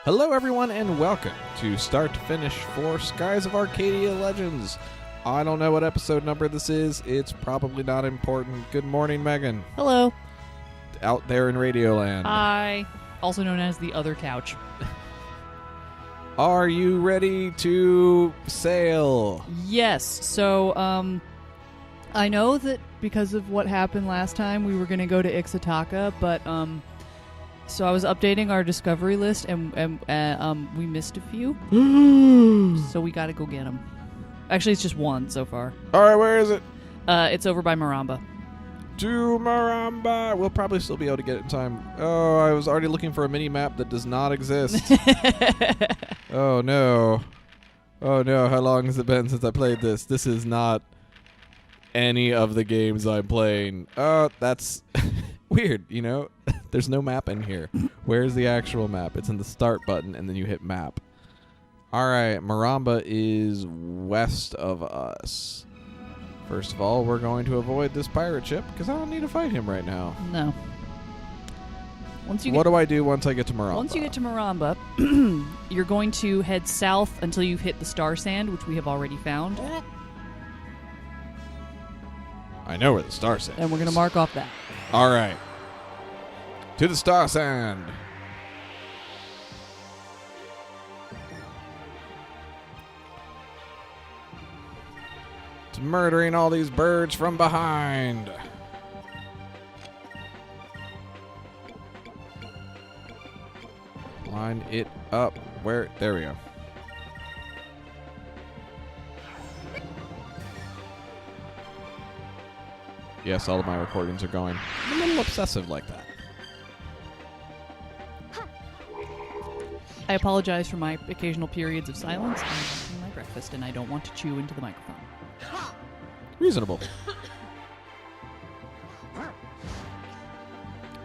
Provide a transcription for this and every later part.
Hello, everyone, and welcome to Start to Finish for Skies of Arcadia Legends. I don't know what episode number this is. It's probably not important. Good morning, Meghan. Hello. Out there in Radioland. Hi. Also known as the other couch. Are you ready to sail? Yes. So, I know that because of what happened last time, we were going to go to Ixataka, but, so I was updating our discovery list, and we missed a few. So we got to go get them. Actually, it's just one so far. All right, where is it? It's over by Maramba. To Maramba. We'll probably still be able to get it in time. Oh, I was already looking for a mini map that does not exist. Oh, no. Oh, no. How long has it been since I played this? This is not any of the games I'm playing. Oh, that's weird, you know? There's no map in here. Where's the actual map? It's in the start button, and then you hit map. All right, Maramba is west of us. First of all, we're going to avoid this pirate ship, because I don't need to fight him right now. No. What do I do once I get to Maramba? Once you get to Maramba, you're going to head south until you've hit the Star Sand, which we have already found. I know where the Star Sand is. And we're going to mark off that. All right. To the Star Sand. It's murdering all these birds from behind. Line it up. Where? There we go. Yes, all of my recordings are going. I'm a little obsessive like that. I apologize for my occasional periods of silence. I'm eating my breakfast, and I don't want to chew into the microphone. Reasonable.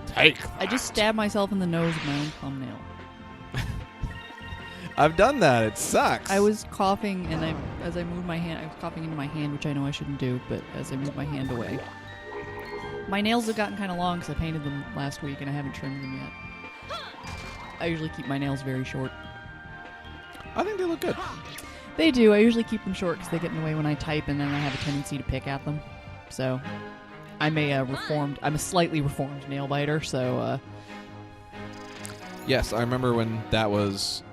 Take that. I just stabbed myself in the nose with my own thumbnail. I've done that. It sucks. I was coughing, and as I moved my hand, I was coughing into my hand, which I know I shouldn't do, but as I moved my hand away. My nails have gotten kind of long because I painted them last week, and I haven't trimmed them yet. I usually keep my nails very short. I think they look good. They do. I usually keep them short because they get in the way when I type, and then I have a tendency to pick at them. So, I'm a slightly reformed nail biter, so, Yes, I remember when that was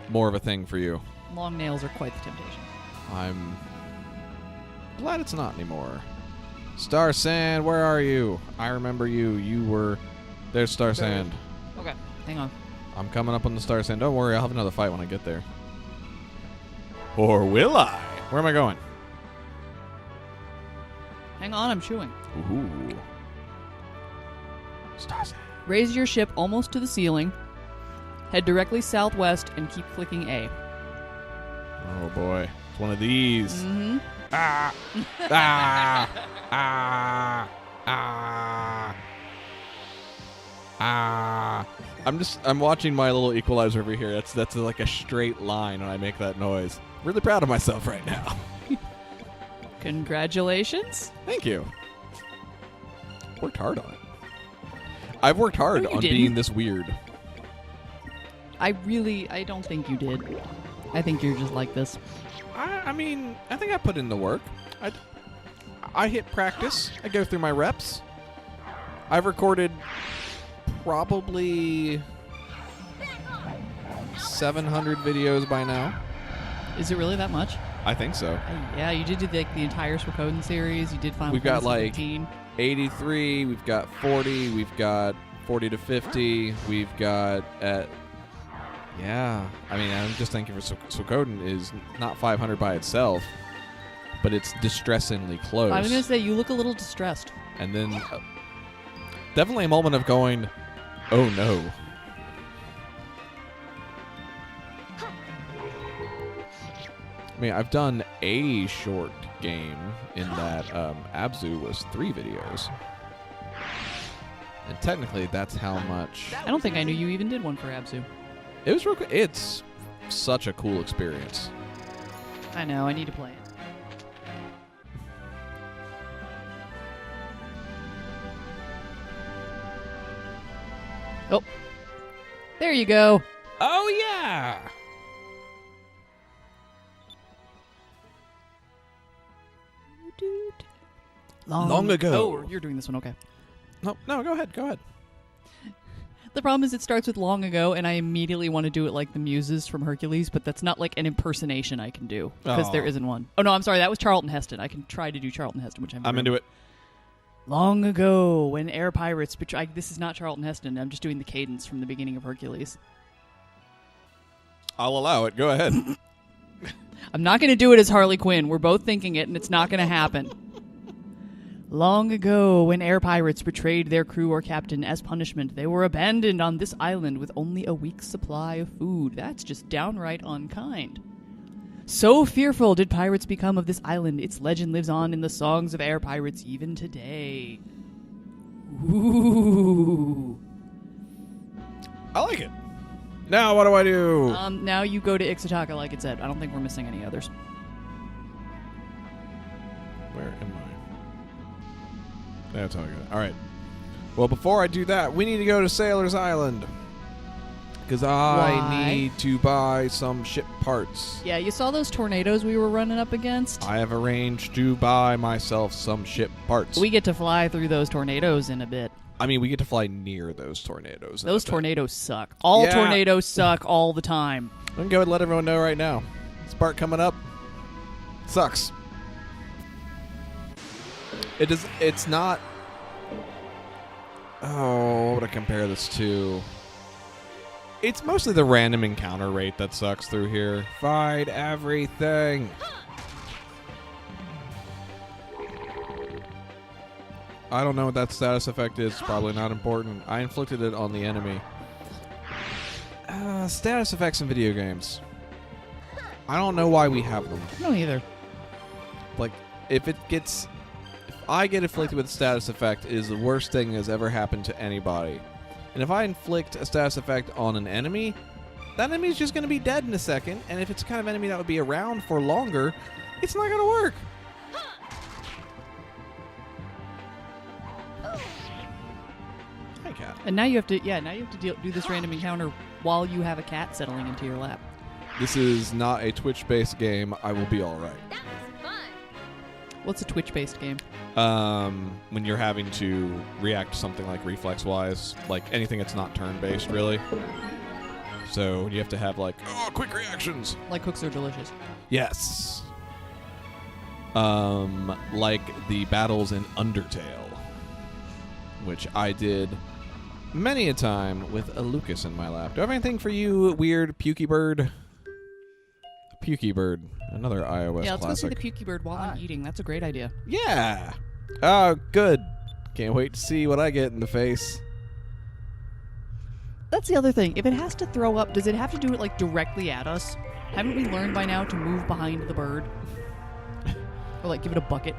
more of a thing for you. long nails are quite the temptation. I'm glad it's not anymore. Star Sand, where are you? I remember you. You were... There's Star Sand. Okay, hang on. I'm coming up on the Star Sand. Don't worry, I'll have another fight when I get there. Or will I? Where am I going? Hang on, I'm chewing. Ooh. Star Sand. Raise your ship almost to the ceiling. Head directly southwest and keep clicking A. Oh boy. It's one of these. Mm-hmm. Ah! Ah! Ah! Ah! Ah! I'm watching my little equalizer over here. That's like a straight line when I make that noise. Really proud of myself right now. Congratulations. Thank you. Worked hard on it. I've worked hard No, you on didn't. being this weird. I don't think you did. I think you're just like this. I mean, I think I put in the work. I hit practice. I go through my reps. I've recorded probably 700 videos by now. Is it really that much? I think so. Yeah, you did do the entire Suikoden series. You did Final We've got, Fantasy like, 15. 83, we've got 40, we've got 40 to 50, we've got yeah. I mean, I'm just thinking for Suikoden is not 500 by itself, but it's distressingly close. I was going to say, you look a little distressed. And then definitely a moment of going, oh no. I mean, I've done a short game in that Abzu was 3 videos. And technically, that's how much... I don't think I knew you even did one for Abzu. It was real. It's such a cool experience. I know, I need to play it. Oh. There you go. Oh, yeah! Long ago. Oh, you're doing this one, okay. No, go ahead. The problem is it starts with long ago, and I immediately want to do it like the Muses from Hercules, but that's not like an impersonation I can do, because there isn't one. Oh, no, I'm sorry, that was Charlton Heston. I can try to do Charlton Heston, which I'm into it. Long ago, when air pirates betrayed... This is not Charlton Heston. I'm just doing the cadence from the beginning of Hercules. I'll allow it. Go ahead. I'm not going to do it as Harley Quinn. We're both thinking it, and it's not going to happen. Long ago, when air pirates betrayed their crew or captain as punishment, they were abandoned on this island with only a week's supply of food. That's just downright unkind. So fearful did pirates become of this island, its legend lives on in the songs of air pirates even today. Ooh. I like it. Now what do I do? Now you go to Ixataka like it said. I don't think we're missing any others. Where am I? That's all good. All right. Well, before I do that, we need to go to Sailor's Island. Because I need to buy some ship parts. Yeah, you saw those tornadoes we were running up against? I have arranged to buy myself some ship parts. We get to fly through those tornadoes in a bit. I mean, we get to fly near those tornadoes. Those tornadoes suck. All tornadoes suck all the time. I'm going to go ahead and let everyone know right now. This part coming up sucks. It's not... Oh, what would I compare this to? It's mostly the random encounter rate that sucks through here. Fight everything. I don't know what that status effect is. It's probably not important. I inflicted it on the enemy. Status effects in video games. I don't know why we have them. No, either. Like, if I get inflicted with a status effect, it is the worst thing that has ever happened to anybody. And if I inflict a status effect on an enemy, that enemy is just going to be dead in a second. And if it's the kind of enemy that would be around for longer, it's not going to work. Hi, cat. And now you have to, do this random encounter while you have a cat settling into your lap. This is not a Twitch-based game. I will be all right. What's a Twitch-based game? When you're having to react to something like reflex-wise, like anything that's not turn-based, really. So you have to have, like, quick reactions. Like Cooks Are Delicious. Yes. Like the battles in Undertale, which I did many a time with a Lucas in my lap. Do I have anything for you, weird Pukey Bird? Pukey Bird, another iOS Yeah, let's classic. go see the Pukey Bird while I'm eating. That's a great idea. Yeah. Oh, good. Can't wait to see what I get in the face. That's the other thing. If it has to throw up, does it have to do it, like, directly at us? Haven't we learned by now to move behind the bird? Or, like, give it a bucket?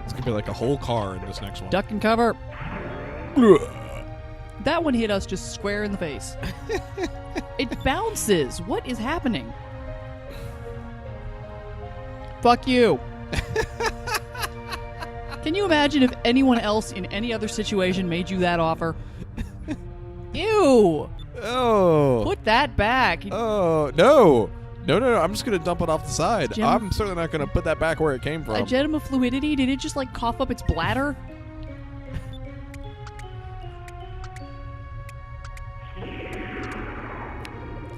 It's going to be like a whole car in this next one. Duck and cover. That one hit us just square in the face. It bounces. What is happening? Fuck you. Can you imagine if anyone else in any other situation made you that offer? Ew. Oh. Put that back. Oh, no. No. I'm just going to dump it off the side. I'm certainly not going to put that back where it came from. A gem of fluidity? Did it just, like, cough up its bladder?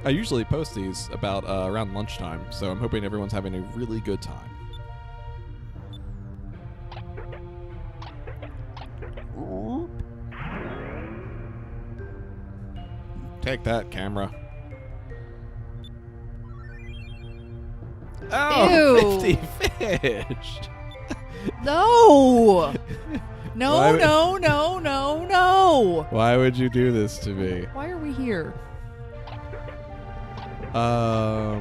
I usually post these about around lunchtime, so I'm hoping everyone's having a really good time. Take that, camera. Oh, Ew. 50 fish. No. No. Why would you do this to me? Why are we here? Uh-oh.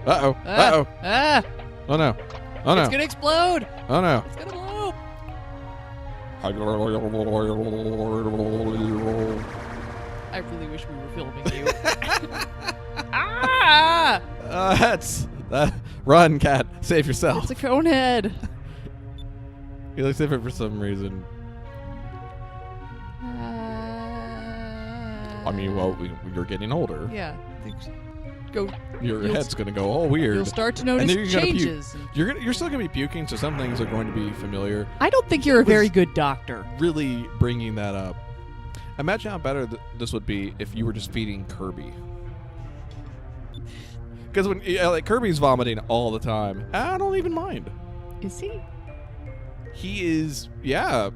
Ah. Oh, no. It's gonna explode. Oh, no. It's gonna blow. I really wish we were filming you. Ah! That's... Run, cat. Save yourself. It's a cone head. He looks different for some reason. I mean, well, you're getting older. Yeah. Go. Your head's going to go all weird. You'll start to notice changes. You're still going to be puking, so some things are going to be familiar. I don't think you're a very good doctor. Really bringing that up. Imagine how better this would be if you were just feeding Kirby. Because when Kirby's vomiting all the time, I don't even mind. Is he? He is, yeah.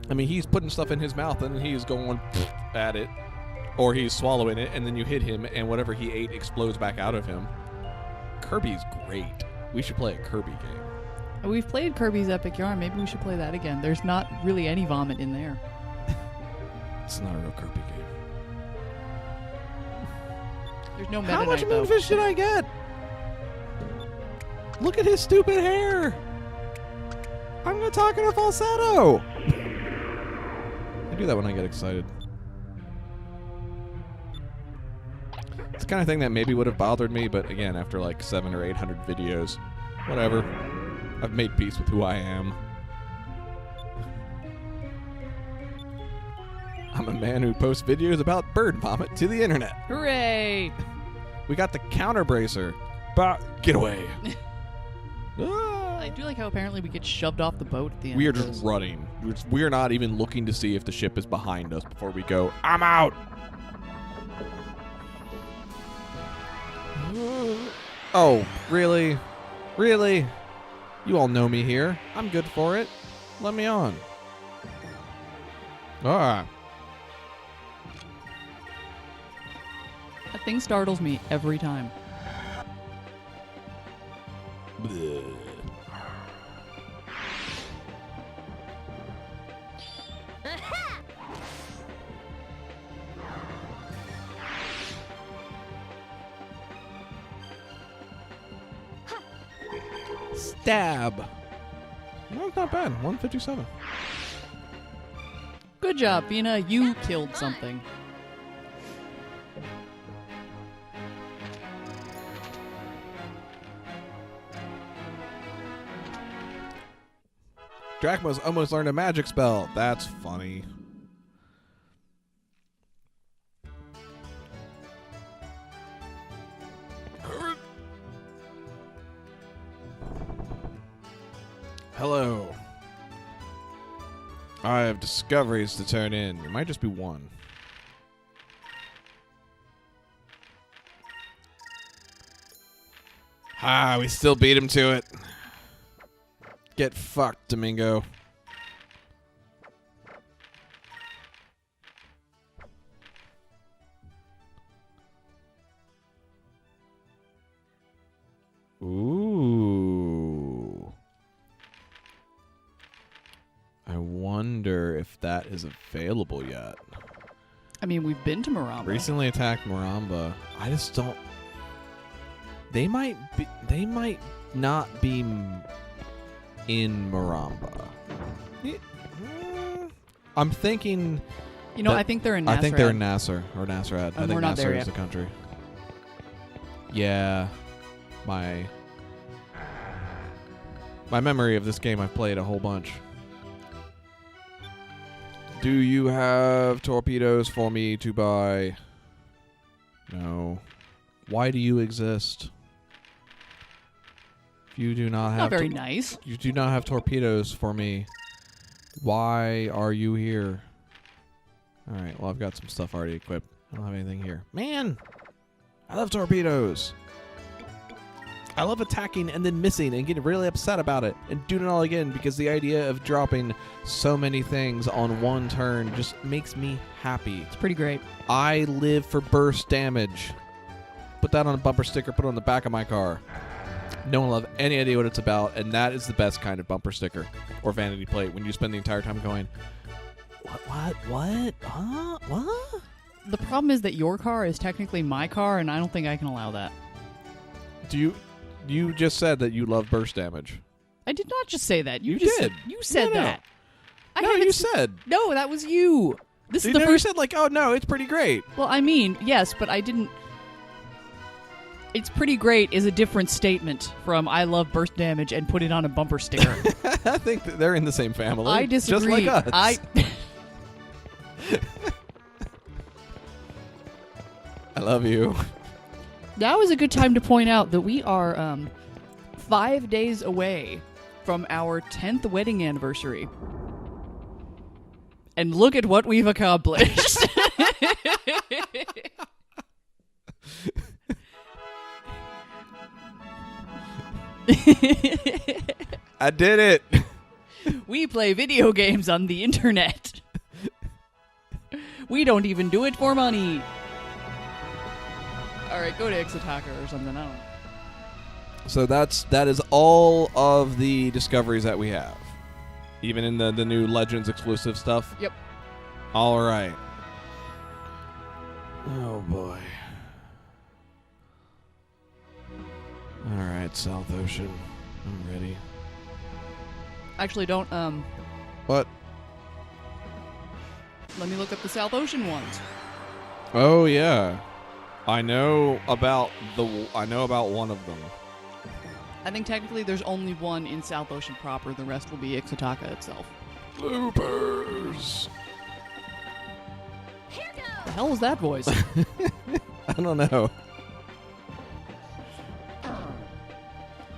I mean, he's putting stuff in his mouth and he's going at it. Or he's swallowing it, and then you hit him, and whatever he ate explodes back out of him. Kirby's great. We should play a Kirby game. We've played Kirby's Epic Yarn. Maybe we should play that again. There's not really any vomit in there. It's not a real Kirby game. There's no Meta How much Knight, though. Moonfish did I get? Look at his stupid hair. I'm going to talk in a falsetto. I do that when I get excited. It's the kind of thing that maybe would have bothered me, but again, after like 700 or 800 videos, whatever. I've made peace with who I am. I'm a man who posts videos about bird vomit to the internet. Hooray! We got the counter bracer. Get away. I do like how apparently we get shoved off the boat at the end. We are of just this. running. We're not even looking to see if the ship is behind us before we go, I'm out. Oh, really? Really? You all know me here. I'm good for it. Let me on. Ah. That thing startles me every time. Bleh. Stab. No, it's not bad. 157. Good job, Vina. You killed something. Drachma's almost learned a magic spell. That's funny. Hello. I have discoveries to turn in. It might just be one. We still beat him to it. Get fucked, Domingo. Ooh. I wonder if that is available yet. I mean, we've been to Maramba. Recently attacked Maramba. I just don't... They might not be in Maramba. I'm thinking... You know, I think they're in Nasrad. I think they're in Nasser or Nasrad. I think we're not Nasser there is yet. the country. Yeah. My memory of this game, I've played a whole bunch. Do you have torpedoes for me to buy? No. Why do you exist? You do not have... Not very nice. You do not have torpedoes for me. Why are you here? Alright, well, I've got some stuff already equipped. I don't have anything here. Man! I love torpedoes! I love attacking and then missing and getting really upset about it and doing it all again because the idea of dropping so many things on one turn just makes me happy. It's pretty great. I live for burst damage. Put that on a bumper sticker, put it on the back of my car. No one will have any idea what it's about, and that is the best kind of bumper sticker or vanity plate when you spend the entire time going, what, huh, what? The problem is that your car is technically my car, and I don't think I can allow that. You just said that you love burst damage. I did not just say that. You did. You said No. that. No, you said. No, that was you. This is the You first. said, like, oh, no, it's pretty great. Well, I mean, yes, but I didn't. It's pretty great is a different statement from I love burst damage and put it on a bumper sticker. I think that they're in the same family. I disagree. Just like us. I love you. Now is a good time to point out that we are 5 days away from our 10th wedding anniversary. And look at what we've accomplished. I did it. We play video games on the internet. We don't even do it for money. Alright, go to Ixataka or something, I don't know. So that is all of the discoveries that we have. Even in the new Legends exclusive stuff? Yep. Alright. Oh boy. Alright, South Ocean. I'm ready. Actually, don't, What? let me look up the South Ocean ones. Oh yeah. I know about one of them. I think technically there's only one in South Ocean proper. The rest will be Ixataka itself. Bloopers. The hell was that voice? I don't know.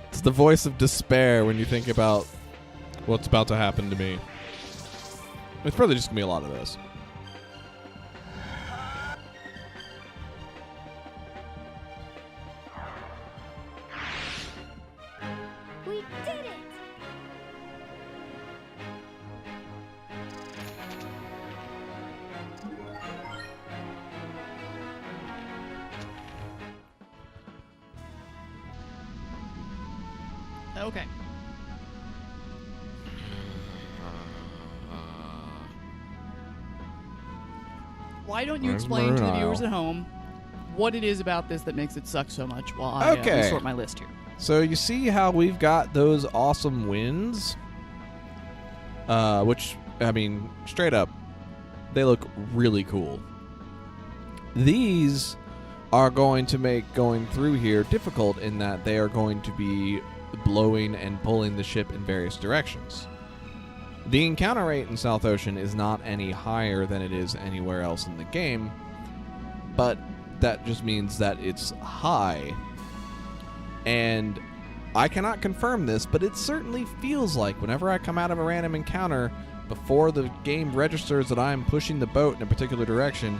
It's the voice of despair when you think about what's about to happen to me. It's probably just gonna be a lot of this. We did it! Okay. Why don't you Where's explain to the Maroon viewers Isle? at home what it is about this that makes it suck so much while I Okay. sort my list here? So you see how we've got those awesome winds? Which, I mean, straight up, they look really cool. These are going to make going through here difficult in that they are going to be blowing and pulling the ship in various directions. The encounter rate in South Ocean is not any higher than it is anywhere else in the game, but that just means that it's high. And I cannot confirm this, but it certainly feels like whenever I come out of a random encounter, before the game registers that I am pushing the boat in a particular direction,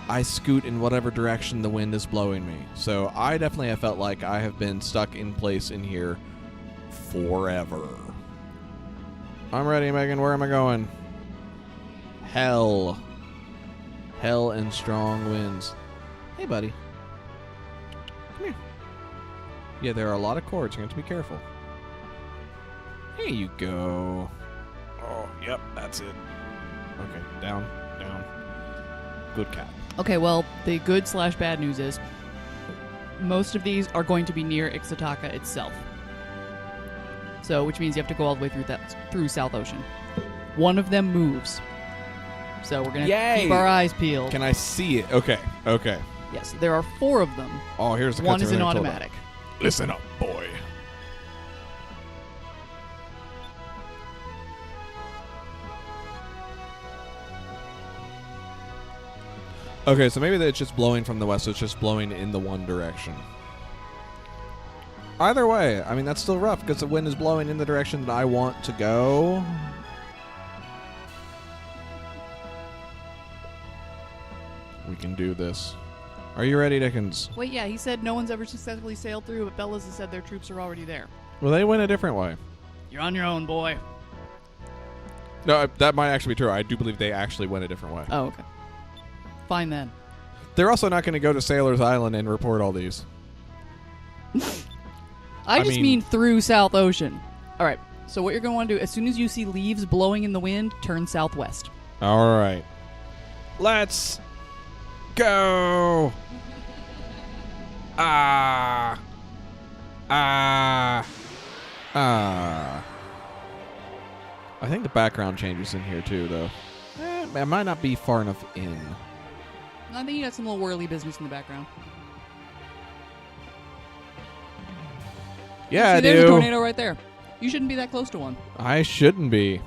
I scoot in whatever direction the wind is blowing me. So I definitely have felt like I have been stuck in place in here forever. I'm ready, Megan. Where am I going? Hell. Hell and strong winds. Hey, buddy. Come here. Yeah, there are a lot of cords. You have to be careful. Here you go. Oh, yep, that's it. Okay, down, down. Good cat. Okay, well, the good/bad news is most of these are going to be near Ixataka itself. So, which means you have to go all the way through South Ocean. One of them moves. So we're going to keep our eyes peeled. Can I see it? Okay, okay. Yes, there are 4 of them. Oh, here's the One is cutscene an I told automatic. her. Listen up, boy. Okay, so maybe it's just blowing from the west, so it's just blowing in the one direction. Either way, I mean, that's still rough because the wind is blowing in the direction that I want to go. We can do this. Are you ready, Dickens? Wait, yeah, he said no one's ever successfully sailed through, but Bellas has said their troops are already there. Well, they went a different way. You're on your own, boy. No, that might actually be true. I do believe they actually went a different way. Oh, okay. Fine then. They're also not going to go to Sailor's Island and report all these. I just mean through South Ocean. All right. So what you're going to want to do, as soon as you see leaves blowing in the wind, turn southwest. All right. Let's go. Ah. I think the background changes in here too, though. I might not be far enough in. I think you got some little whirly business in the background. Yeah, See, I there's a do. tornado right there. You shouldn't be that close to one. I shouldn't be.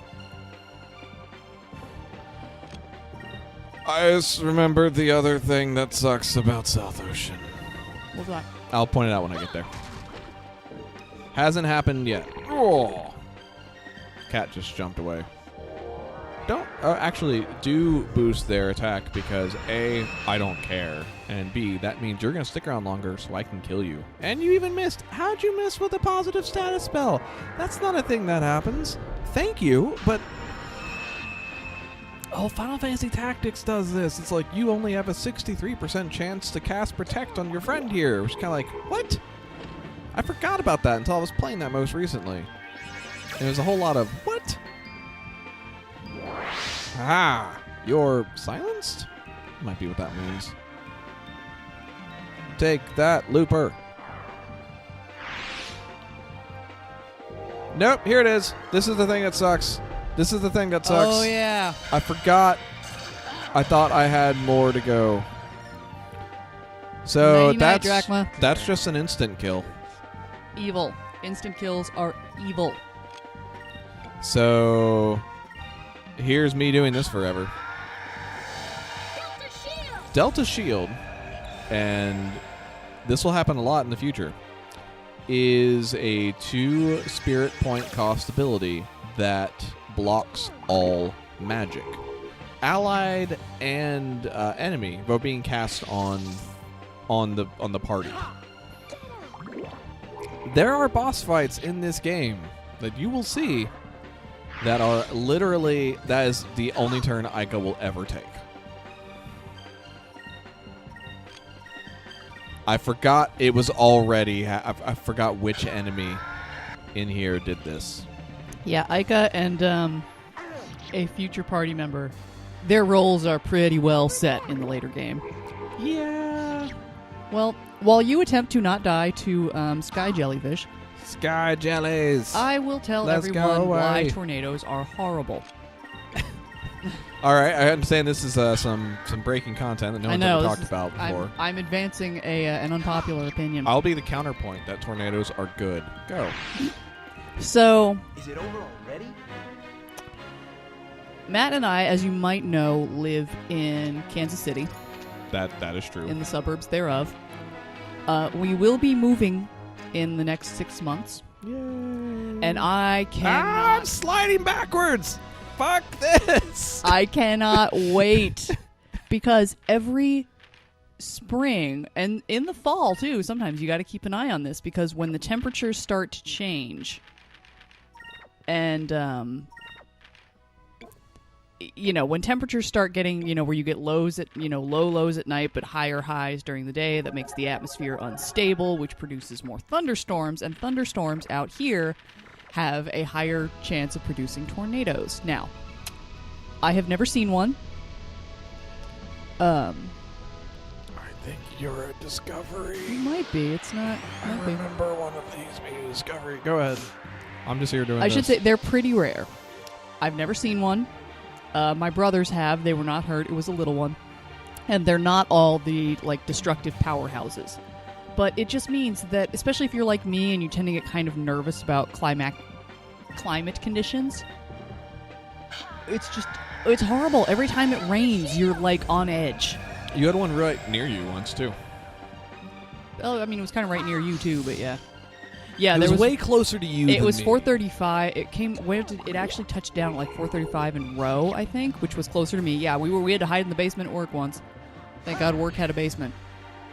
I just remembered the other thing that sucks about South Ocean. What's that? I'll point it out when I get there. Hasn't happened yet. Oh. Cat just jumped away. Don't actually do boost their attack because A, I don't care, and B, that means you're gonna stick around longer so I can kill you. And you even missed. How'd you miss with a positive status spell? That's not a thing that happens. Thank you, but Final Fantasy Tactics does this. It's like you only have a 63% chance to cast Protect on your friend here, which is kind of like, what? I forgot about that until I was playing that most recently. And there's a whole lot of, what? Ah, you're silenced? Might be what that means. Take that, Looper. Nope, here it is. This is the thing that sucks. This is the thing that sucks. Oh, yeah. I forgot. I thought I had more to go. So Nighty-night, Drachma. that's just an instant kill. Evil. Instant kills are evil. So here's me doing this forever. Delta Shield! Delta Shield, and this will happen a lot in the future, is a 2 spirit point cost ability that blocks all magic. Allied and enemy both being cast on the party. There are boss fights in this game that you will see that are literally, that is the only turn Ica will ever take. I forgot it was already, I forgot which enemy in here did this. Yeah, Ica and a future party member, their roles are pretty well set in the later game. Yeah. Well, while you attempt to not die to sky jellyfish, Sky jellies. I will tell Let's go everyone why away. tornadoes are horrible. All right, I understand this is some breaking content that no one's ever talked about before. I'm advancing an unpopular opinion. I'll be the counterpoint that tornadoes are good. Go. So, Is it over already? Matt and I, as you might know, live in Kansas City, That is true. in the suburbs thereof. We will be moving in the next 6 months, Yay. and I I'm cannot... sliding backwards. Fuck this. I cannot wait, because every spring, and in the fall too, sometimes you got to keep an eye on this, because when the temperatures start to change, and when temperatures start getting, where you get lows at, low lows at night but higher highs during the day, that makes the atmosphere unstable, which produces more thunderstorms, and thunderstorms out here have a higher chance of producing tornadoes. Now, I have never seen one. I think you're a discovery. It might be. It's not. I Might be. remember one of these being a discovery. Go ahead. I'm just here doing I this. should say they're pretty rare. I've never seen one. My brothers have. They were not hurt. It was a little one. And they're not all the, destructive powerhouses. But it just means that, especially if you're like me and you tend to get kind of nervous about climate conditions, it's horrible. Every time it rains, you're, on edge. You had one right near you once, too. Oh, I mean, it was kind of right near you, too, but yeah. Yeah, It there was way closer to you It than was me. 4:35. It actually touched down at 4:35 in Row, I think, which was closer to me. Yeah, we had to hide in the basement at work once. Thank God work had a basement.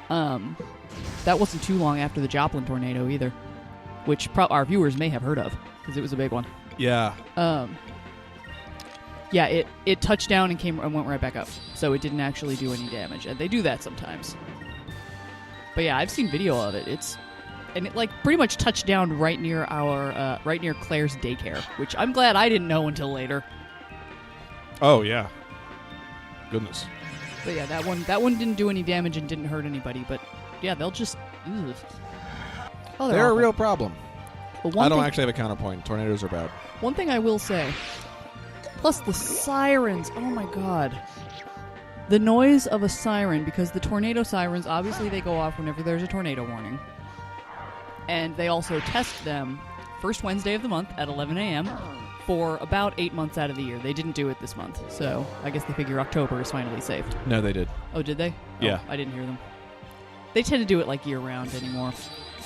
That wasn't too long after the Joplin tornado either, which our viewers may have heard of because it was a big one. Yeah. Yeah, it touched down and went right back up, so it didn't actually do any damage, and they do that sometimes. But yeah, I've seen video of it. And it pretty much touched down right near Claire's daycare, which I'm glad I didn't know until later. Oh, yeah. Goodness. But yeah, that one didn't do any damage and didn't hurt anybody. But yeah, they'll just. Ugh. Oh, They're a awful. real problem. But I don't actually have a counterpoint. Tornadoes are bad. One thing I will say. Plus the sirens. Oh my god. The noise of a siren, because the tornado sirens, obviously they go off whenever there's a tornado warning. And they also test them first Wednesday of the month at 11 a.m., for about 8 months out of the year. They didn't do it this month, so I guess they figure October is finally safe. No, they did. Oh, did they? Yeah. Oh, I didn't hear them. They tend to do it like year-round anymore.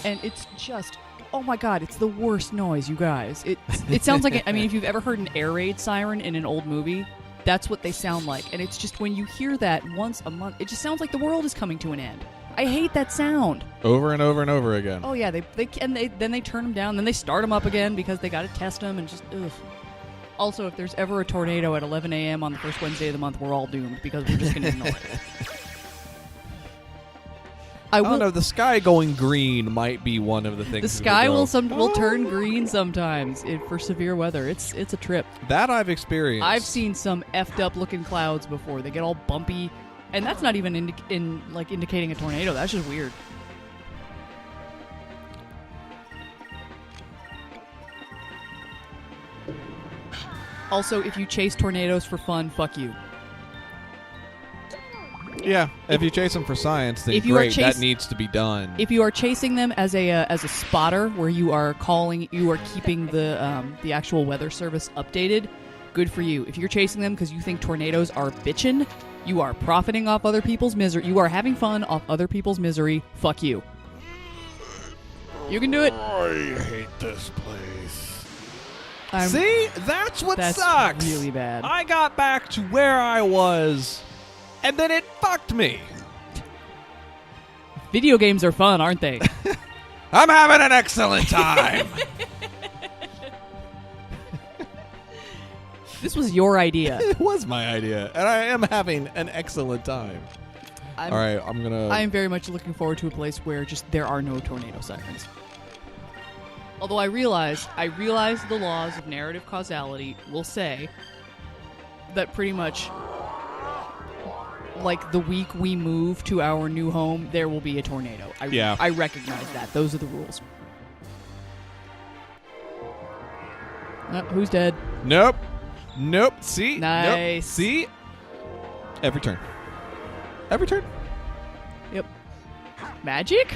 And it's just, oh my god, it's the worst noise, you guys. It sounds like, I mean, if you've ever heard an air raid siren in an old movie, that's what they sound like. And it's just when you hear that once a month, it just sounds like the world is coming to an end. I hate that sound. Over and over and over again. Oh yeah, then they turn them down, then they start them up again because they got to test them and just ugh. Also, if there's ever a tornado at 11 a.m. on the first Wednesday of the month, we're all doomed because we're just going to ignore it. I don't know. The sky going green might be one of the things. The sky will turn green sometimes for severe weather. It's a trip. That I've experienced. I've seen some effed up looking clouds before. They get all bumpy. And that's not even indicating a tornado. That's just weird. Also, if you chase tornadoes for fun, fuck you. Yeah, if you chase them for science, then great. That needs to be done. If you are chasing them as a spotter, where you are keeping the actual weather service updated, good for you. If you're chasing them because you think tornadoes are bitchin', you are profiting off other people's misery. You are having fun off other people's misery. Fuck you. You can do it. I hate this place. See? That's what sucks. That's really bad. I got back to where I was, and then it fucked me. Video games are fun, aren't they? I'm having an excellent time. This was your idea. It was my idea, and I am having an excellent time. All right, I am very much looking forward to a place where just there are no tornado sirens. Although I realize the laws of narrative causality will say that pretty much, like, the week we move to our new home, there will be a tornado. I recognize that. Those are the rules. Who's dead? Nope. See? Nice. Nope. See? Every turn. Yep. Magic?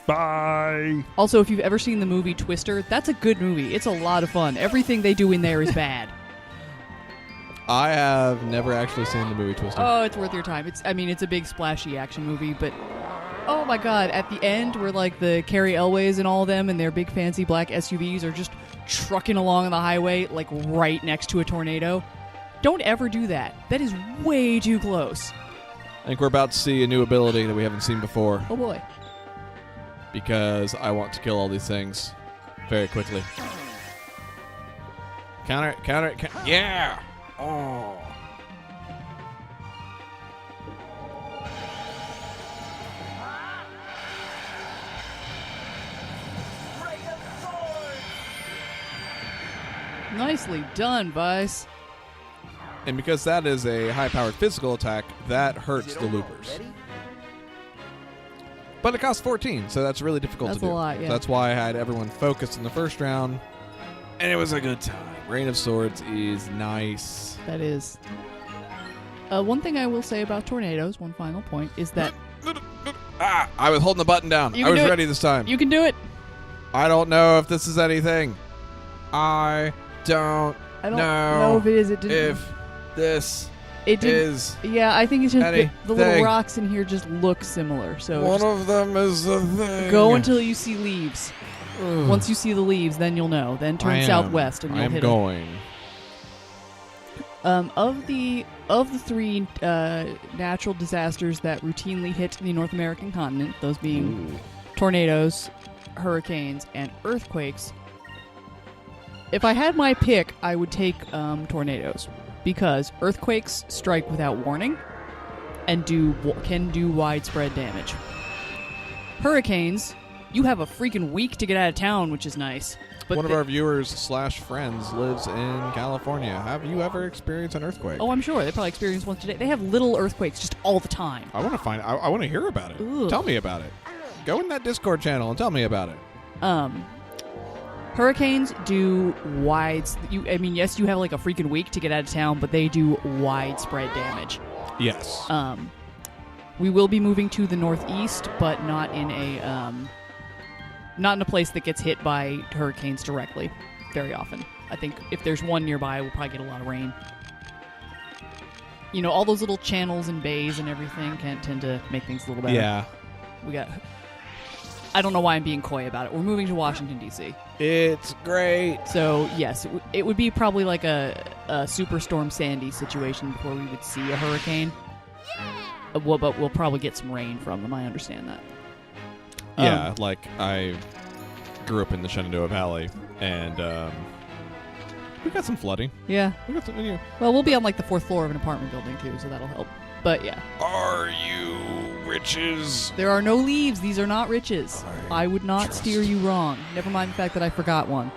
Bye. Also, if you've ever seen the movie Twister, that's a good movie. It's a lot of fun. Everything they do in there is bad. I have never actually seen the movie Twister. Oh, it's worth your time. It's a big splashy action movie, but oh my god, at the end where like the Carrie Elways and all of them and their big fancy black SUVs are just trucking along on the highway like right next to a tornado. Don't ever do that. That is way too close. I think we're about to see a new ability that we haven't seen before. Oh boy. Because I want to kill all these things very quickly. Counter it. Yeah! Oh. Nicely done, Vice. And because that is a high-powered physical attack, that hurts the loopers. But it costs 14, so that's really difficult to do. That's a lot, yeah. So that's why I had everyone focused in the first round, and it was a good time. Rain of Swords is nice. That is. One thing I will say about tornadoes, one final point, is that... I was holding the button down. I was ready this time. You can do it. I don't know if this is anything. I don't know if it is. It didn't. If this is. Yeah, I think it's just the little rocks in here just look similar. So one of them is the thing. Go until you see leaves. Ugh. Once you see the leaves, then you'll know. Then turn southwest and you'll hit it. I'm going. Of the three natural disasters that routinely hit the North American continent, those being tornadoes, hurricanes, and earthquakes, if I had my pick, I would take tornadoes, because earthquakes strike without warning and can do widespread damage. Hurricanes, you have a freaking week to get out of town, which is nice. But one of our viewers/friends lives in California. Have you ever experienced an earthquake? Oh, I'm sure. They probably experience one today. They have little earthquakes just all the time. I want to I want to hear about it. Ugh. Tell me about it. Go in that Discord channel and tell me about it. Hurricanes do yes, you have like a freaking week to get out of town, but they do widespread damage. Yes. We will be moving to the northeast, but not in a place that gets hit by hurricanes directly very often. I think if there's one nearby, we'll probably get a lot of rain. You know, all those little channels and bays and everything can tend to make things a little better. Yeah. I don't know why I'm being coy about it. We're moving to Washington, D.C. It's great. So, yes, it would be probably like a Superstorm Sandy situation before we would see a hurricane. But we'll probably get some rain from them. I understand that. Yeah, like I grew up in the Shenandoah Valley, and we got some flooding. Yeah. We got some. Yeah. Well, we'll be on like the 4th floor of an apartment building, too, so that'll help. But, yeah. Are you riches? There are no leaves. These are not riches. I I would not trust. steer you wrong. Never mind the fact that I forgot one.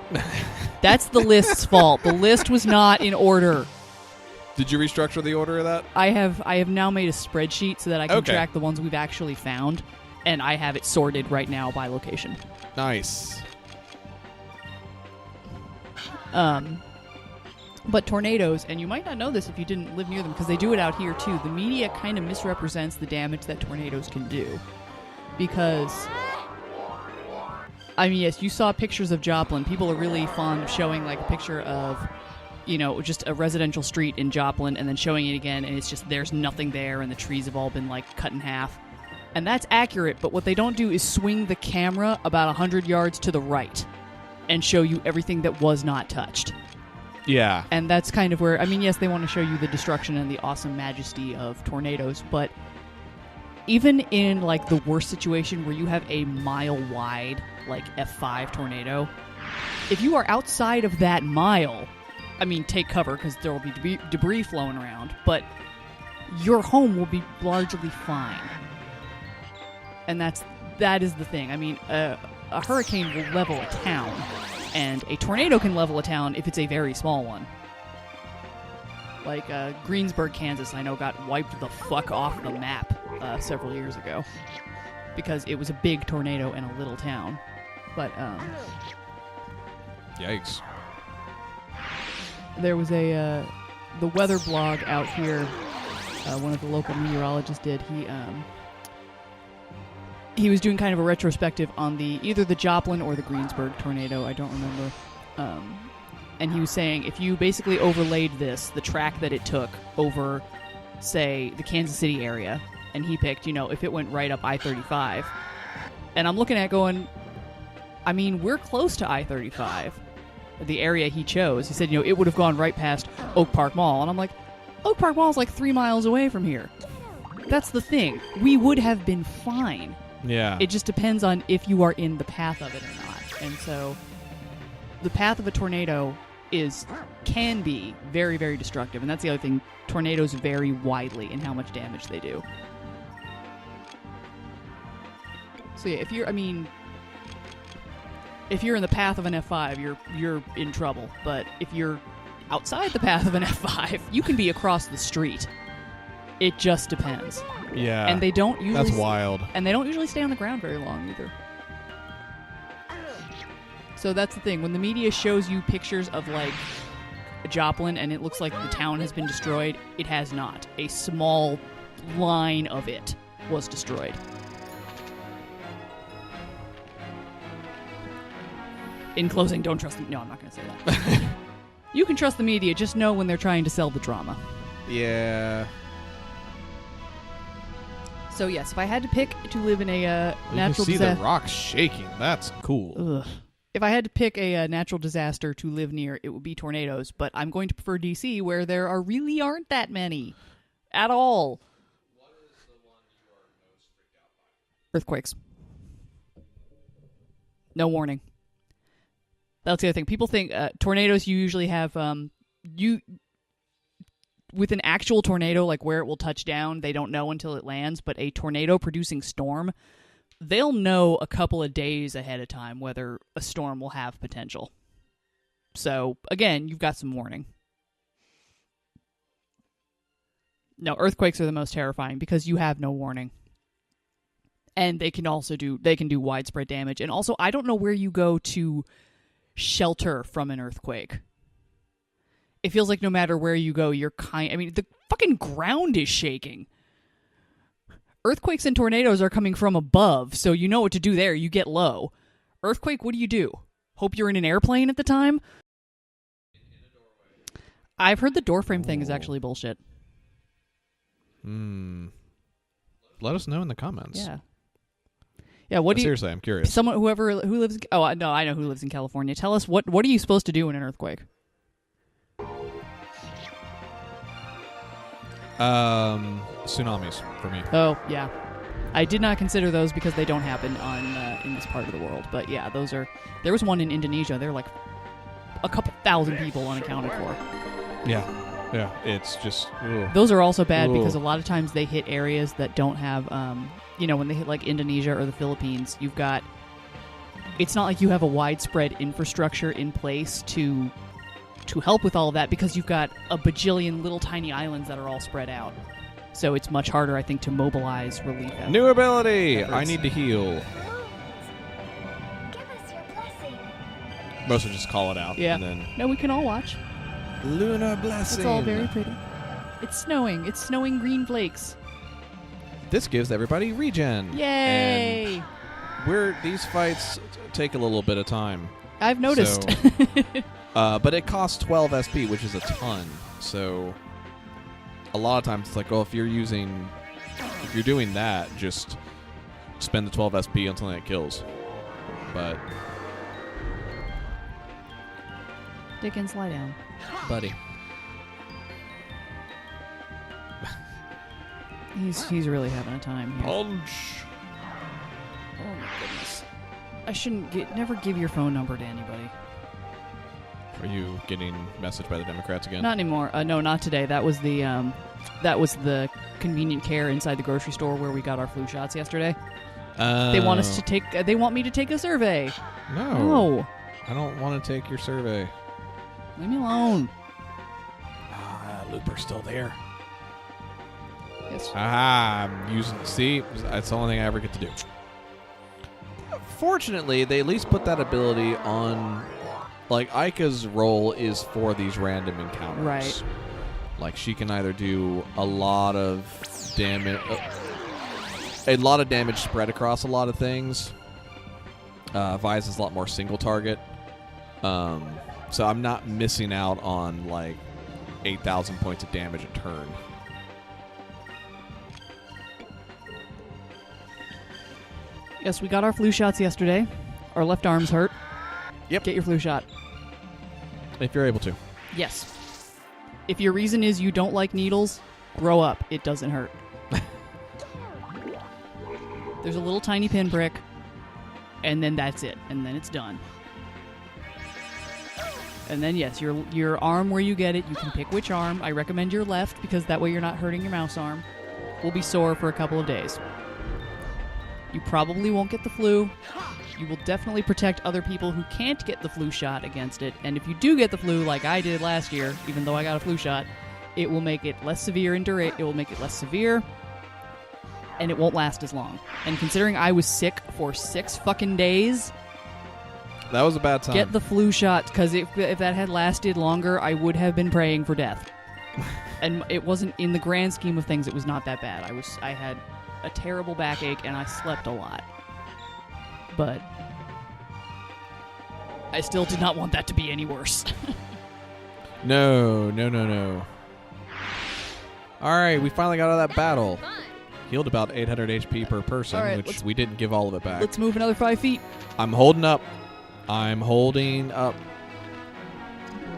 That's the list's fault. The list was not in order. Did you restructure the order of that? I have now made a spreadsheet so that I can Okay. track the ones we've actually found, and I have it sorted right now by location. Nice. But tornadoes, and you might not know this if you didn't live near them, because they do it out here too. The media kind of misrepresents the damage that tornadoes can do. Because, I mean, yes, you saw pictures of Joplin. People are really fond of showing like a picture of, you know, just a residential street in Joplin and then showing it again, and it's just there's nothing there and the trees have all been like cut in half. And that's accurate, but what they don't do is swing the camera about 100 yards to the right and show you everything that was not touched. Yeah. And that's kind of where, I mean, yes, they want to show you the destruction and the awesome majesty of tornadoes, but even in, like, the worst situation where you have a mile-wide, like, F5 tornado, if you are outside of that mile, I mean, take cover, because there will be debris flowing around, but your home will be largely fine. And that is the thing. I mean, a hurricane will level a town, and a tornado can level a town if it's a very small one. Like Greensburg, Kansas, I know got wiped the fuck off the map several years ago because it was a big tornado in a little town. But Yikes. there was the weather blog out here. One of the local meteorologists did. He was doing kind of a retrospective on either the Joplin or the Greensburg tornado. I don't remember. And he was saying if you basically overlaid the track that it took over, say, the Kansas City area, and he picked, you know, if it went right up I-35. And I'm looking at going, I mean, we're close to I-35, the area he chose. He said, you know, it would have gone right past Oak Park Mall. And I'm like, Oak Park Mall is like 3 miles away from here. That's the thing. We would have been fine. Yeah. It just depends on if you are in the path of it or not. And so the path of a tornado can be very, very destructive. And that's the other thing. Tornadoes vary widely in how much damage they do. So yeah, if you're in the path of an F5, you're in trouble. But if you're outside the path of an F5, you can be across the street. It just depends. Yeah. And they don't usually That's wild. And they don't usually stay on the ground very long either. So that's the thing. When the media shows you pictures of, like, Joplin and it looks like the town has been destroyed, it has not. A small line of it was destroyed. In closing, don't trust them. No, I'm not going to say that. You can trust the media. Just know when they're trying to sell the drama. Yeah. So yes, if I had to pick to live in a natural You see disaster, the rocks shaking. That's cool. if I had to pick a natural disaster to live near, it would be tornadoes. But I'm going to prefer DC, where there aren't that many at all. What is the one you are most freaked out by? Earthquakes. No warning. That's the other thing. People think tornadoes. You usually have with an actual tornado, like where it will touch down, they don't know until it lands, but a tornado-producing storm, they'll know a couple of days ahead of time whether a storm will have potential. So, again, you've got some warning. No, earthquakes are the most terrifying because you have no warning. And they can do widespread damage. And also, I don't know where you go to shelter from an earthquake. It feels like no matter where you go, the fucking ground is shaking. Earthquakes and tornadoes are coming from above, so you know what to do there. You get low. Earthquake, what do? Hope you're in an airplane at the time? I've heard the doorframe thing is actually bullshit. Let us know in the comments. Yeah. Yeah, what do you... Seriously, I'm curious. Someone, who lives... Oh, no, I know who lives in California. Tell us, what are you supposed to do in an earthquake? Tsunamis for me. Oh, yeah. I did not consider those because they don't happen in this part of the world. But yeah, those are... There was one in Indonesia. There were like a couple thousand people unaccounted for. Yeah. Yeah, it's just... Ugh. Those are also bad because a lot of times they hit areas that don't have... when they hit like Indonesia or the Philippines, you've got... It's not like you have a widespread infrastructure in place to help with all of that because you've got a bajillion little tiny islands that are all spread out. So it's much harder, I think, to mobilize relief efforts. New ability! I need to heal. Give us your blessing. Most of just call it out. Yeah. And then No, we can all watch. Lunar blessing. It's all very pretty. It's snowing. It's snowing green flakes. This gives everybody regen. Yay! And these fights take a little bit of time. I've noticed. But it costs 12 SP, which is a ton. So a lot of times it's like, if you're doing that, just spend the 12 SP on something that kills. But Dickens, lie down. buddy. He's really having a time here. Punch. Oh my goodness. I shouldn't never give your phone number to anybody. Are you getting messaged by the Democrats again? Not anymore. No, not today. That was the convenient care inside the grocery store where we got our flu shots yesterday. They want us to take. They want me to take a survey. No. I don't want to take your survey. Leave me alone. Looper's still there. Yes. I'm using. See, that's the only thing I ever get to do. Fortunately, they at least put that ability on. Like, Aika's role is for these random encounters. Right. Like, she can either do a lot of damage spread across a lot of things. Vise is a lot more single target. So I'm not missing out on, like, 8,000 points of damage a turn. Yes, we got our flu shots yesterday. Our left arm's hurt. Yep. Get your flu shot. If you're able to. Yes. If your reason is you don't like needles, grow up. It doesn't hurt. There's a little tiny pinprick, and then that's it. And then it's done. And then, yes, your arm where you get it, you can pick which arm. I recommend your left because that way you're not hurting your mouse arm. Will be sore for a couple of days. You probably won't get the flu. You will definitely protect other people who can't get the flu shot against it. And if you do get the flu, like I did last year, even though I got a flu shot, it will make it less severe and it will make it less severe, and it won't last as long. And considering I was sick for 6 fucking days, that was a bad time. Get the flu shot, because if that had lasted longer, I would have been praying for death. And it wasn't, in the grand scheme of things, it was not that bad. I had a terrible backache, and I slept a lot. But I still did not want that to be any worse. No. All right, we finally got out of that battle. Healed about 800 HP per person, All right, which we didn't give all of it back. Let's move another 5 feet. I'm holding up. We're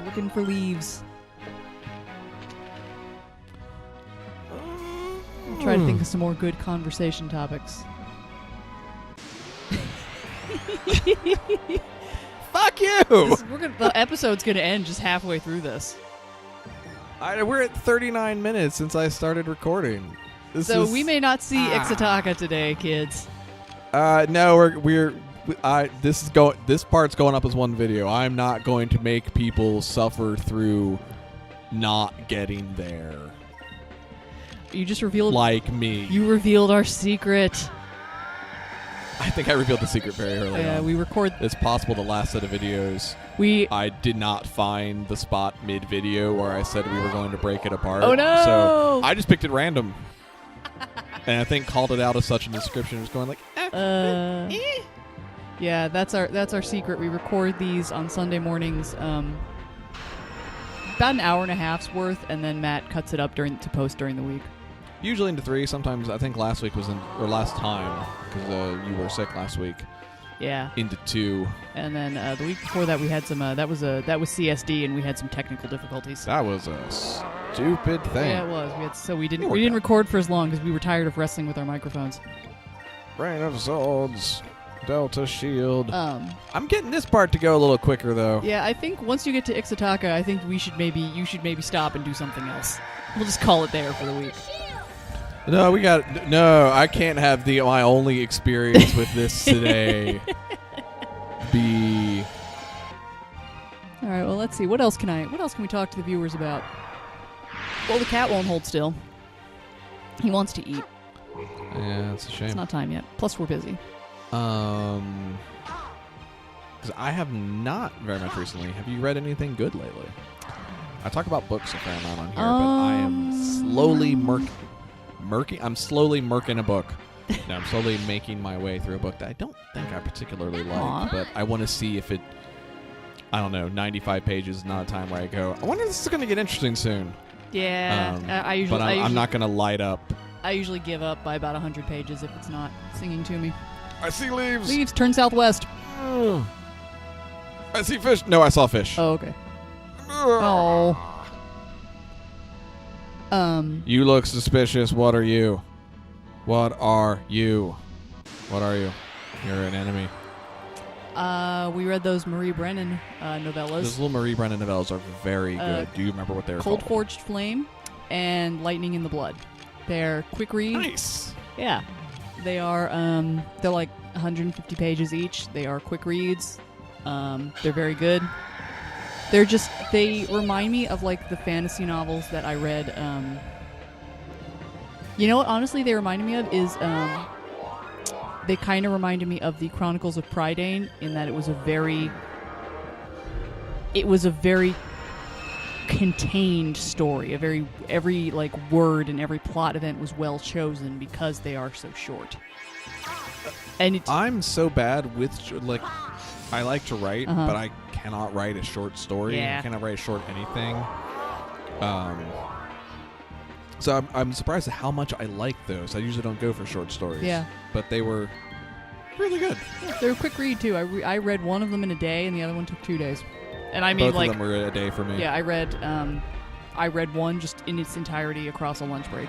looking for leaves. I'll try to think of some more good conversation topics. Fuck you! The episode's going to end just halfway through this. We're at 39 minutes since I started recording. We may not see Ixataka today, kids. No, this part's going up as one video. I'm not going to make people suffer through not getting there. You just revealed... Like me. You revealed our secret. I think I revealed the secret very early on. Yeah, we record... It's possible the last set of videos, I did not find the spot mid-video where I said we were going to break it apart. Oh, no! So I just picked it random. And I think called it out as such in the description. It was going like, Yeah, that's our secret. We record these on Sunday mornings. about an hour and a half's worth, and then Matt cuts it up to post during the week. Usually into 3. Sometimes I think last week was last time because you were sick last week. Yeah. Into 2. And then the week before that we had some that was CSD, and we had some technical difficulties. That was a stupid thing. Yeah, it was. We didn't record for as long because we were tired of wrestling with our microphones. Rain of Swords, Delta Shield. I'm getting this part to go a little quicker though. Yeah, I think once you get to Ixataka, I think you should maybe stop and do something else. We'll just call it there for the week. No, I can't have my only experience with this today be. All right, well, let's see. What else can we talk to the viewers about? Well, the cat won't hold still. He wants to eat. Yeah, that's a shame. It's not time yet. Plus, we're busy. Because I have not very much recently. Have you read anything good lately? I talk about books a fair amount on here, but I am slowly I'm slowly murking a book. No, I'm slowly making my way through a book that I don't think I particularly like, but I want to see if it. I don't know. 95 pages is not a time where I go, I wonder if this is going to get interesting soon. Yeah, But I'm not going to light up. I usually give up by about 100 pages if it's not singing to me. I see leaves. Leaves, turn southwest. I see fish. No, I saw fish. Oh, okay. Oh. You look suspicious. What are you? What are you? What are you? You're an enemy. We read those Marie Brennan novellas. Those little Marie Brennan novellas are very good. Do you remember what they were called? Cold Forged Flame and Lightning in the Blood. They're quick reads. Nice. Yeah. They are, they're like 150 pages each. They are quick reads. They're very good. They remind me of like the fantasy novels that I read. You know what, honestly, they reminded me of is, they kind of reminded me of the Chronicles of Prydain in that it was a very contained story. Every like word and every plot event was well chosen because they are so short. And I'm so bad with I like to write, but I cannot write a short story. Yeah. I cannot write a short anything. So I'm surprised at how much I like those. I usually don't go for short stories. Yeah. But they were really good. Yeah, they're a quick read too. I read one of them in a day, and the other one took 2 days. And I mean, both of them were a day for me. Yeah, I read one just in its entirety across a lunch break.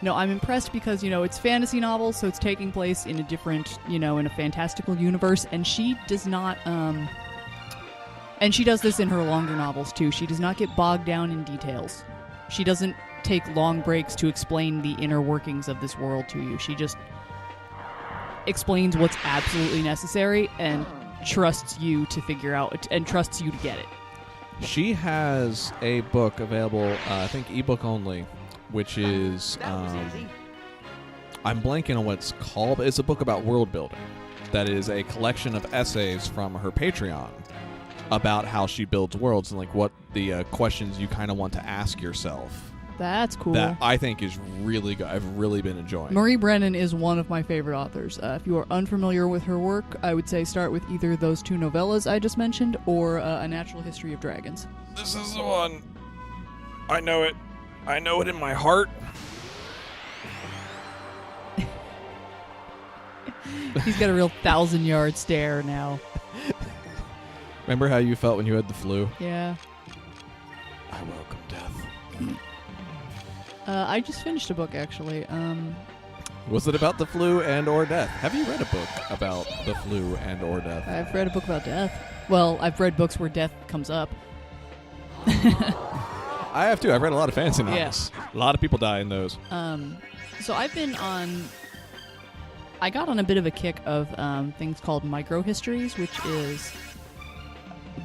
No, I'm impressed because, it's fantasy novels, so it's taking place in a different, in a fantastical universe, and she does not, and she does this in her longer novels too. She does not get bogged down in details. She doesn't take long breaks to explain the inner workings of this world to you. She just explains what's absolutely necessary and trusts you to figure out, and trusts you to get it. She has a book available, I think ebook only, which is, I'm blanking on what it's called, but it's a book about world building. That is a collection of essays from her Patreon about how she builds worlds and like what the questions you kind of want to ask yourself. That's cool. That I think is really good. I've really been enjoying. Marie Brennan is one of my favorite authors. If you are unfamiliar with her work, I would say start with either those 2 novellas I just mentioned or A Natural History of Dragons. This is the one. I know it. I know it in my heart. He's got a real 1,000-yard stare now. Remember how you felt when you had the flu? Yeah. I welcome death. I just finished a book, actually. Was it about the flu and or death? Have you read a book about the flu and or death? I've read a book about death. Well, I've read books where death comes up. I have too. I've read a lot of fantasy novels. Yeah. A lot of people die in those. So I got on a bit of a kick of things called microhistories, which is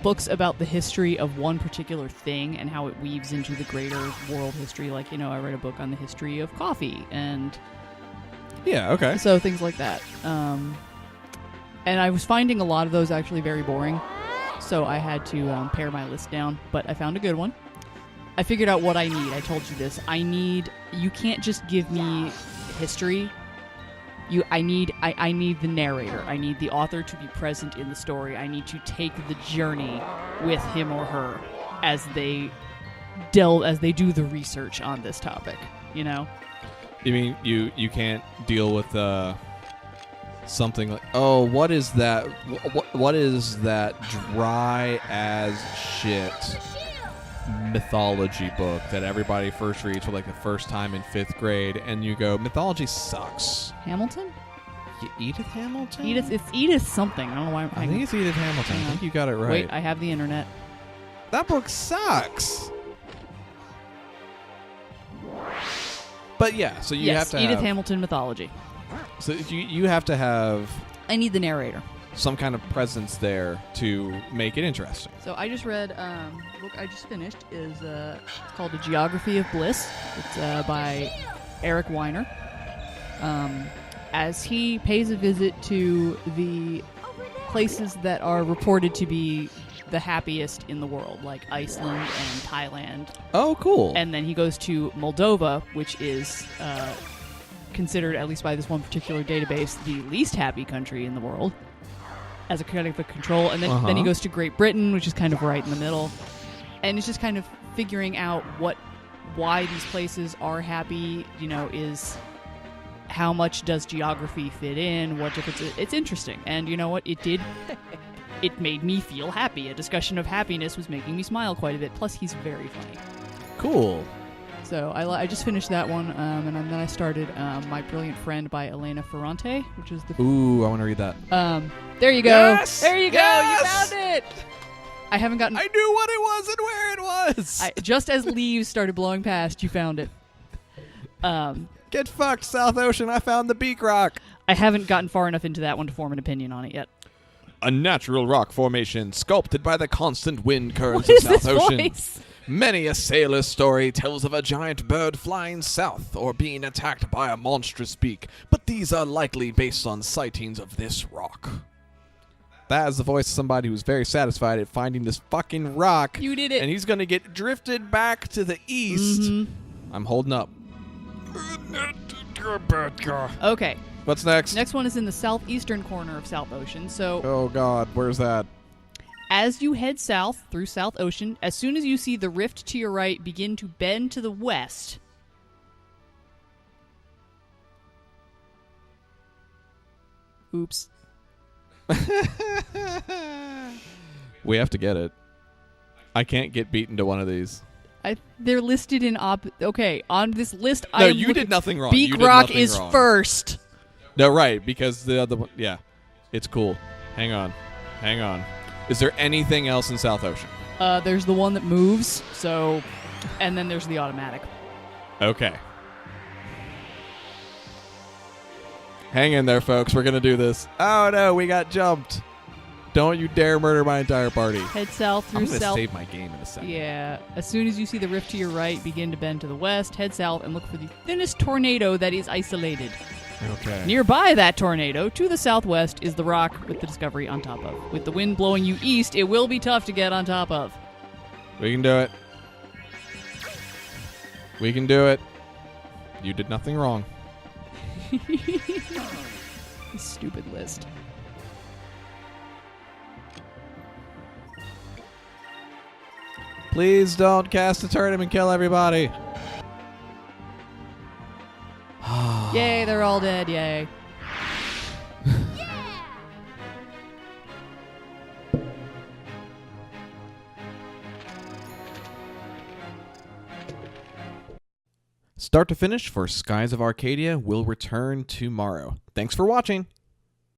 books about the history of one particular thing and how it weaves into the greater world history. Like, I read a book on the history of coffee and... Yeah, okay. So things like that. And I was finding a lot of those actually very boring, so I had to pare my list down, but I found a good one. I figured out what I need. I told you this. You can't just give me history I need the narrator. I need the author to be present in the story. I need to take the journey with him or her as they do the research on this topic. You know? You mean you can't deal with something like, oh, what is that? What is that dry as shit mythology book that everybody first reads for like the first time in 5th grade, and you go, mythology sucks. Hamilton? Edith Hamilton? It's Edith something. I don't know why. I think it's Edith Hamilton. I think you got it right. Wait, I have the internet. That book sucks. But yeah, so you have to Edith have Hamilton mythology. So you have to have I need the narrator. some kind of presence there to make it interesting. So I just read the book I just finished is it's called A Geography of Bliss. It's by Eric Weiner. As he pays a visit to the places that are reported to be the happiest in the world, like Iceland and Thailand. Oh, cool. And then he goes to Moldova, which is considered, at least by this one particular database, the least happy country in the world, as a kind of a control. And then he goes to Great Britain, which is kind of right in the middle. And it's just kind of figuring out why these places are happy, is how much does geography fit in, what difference. It's interesting. And you know what? It made me feel happy. A discussion of happiness was making me smile quite a bit. Plus, he's very funny. Cool. So I just finished that one, and then I started My Brilliant Friend by Elena Ferrante, which is the... Ooh, I want to read that. There you go. Yes! There you go. Yes! You found it. I haven't gotten... I knew what it was and where it was. Just as leaves started blowing past, you found it. Get fucked, South Ocean. I found the Beak Rock. I haven't gotten far enough into that one to form an opinion on it yet. A natural rock formation sculpted by the constant wind currents What of is South this Ocean. voice? Many a sailor's story tells of a giant bird flying south or being attacked by a monstrous beak, but these are likely based on sightings of this rock. That is the voice of somebody who's very satisfied at finding this fucking rock. You did it. And he's going to get drifted back to the east. Mm-hmm. I'm holding up. Okay. What's next? Next one is in the southeastern corner of South Ocean. So, Oh, God. Where's that? as you head south through South Ocean, as soon as you see the rift to your right begin to bend to the west... Oops. We have to get it. I can't get beaten to one of these. They're listed in okay, on this list. No, you did nothing wrong. Beak You did Rock nothing is wrong. first. No, right, because the other one, yeah. It's cool. Hang on. Is there anything else in South Ocean? There's the one that moves, and then there's the automatic. Okay. Hang in there, folks. We're going to do this. Oh, no, we got jumped. Don't you dare murder my entire party. Head south through I'm going to south. save my game in a second. Yeah. As soon as you see the rift to your right, begin to bend to the west, head south, and look for the thinnest tornado that is isolated. Okay. Nearby that tornado, to the southwest, is the rock with the Discovery on top of. With the wind blowing you east, it will be tough to get on top of. We can do it. We can do it. You did nothing wrong. Stupid list. Please don't cast a turnip and kill everybody. Yay, they're all dead, yay. Start to finish for Skies of Arcadia will return tomorrow. Thanks for watching.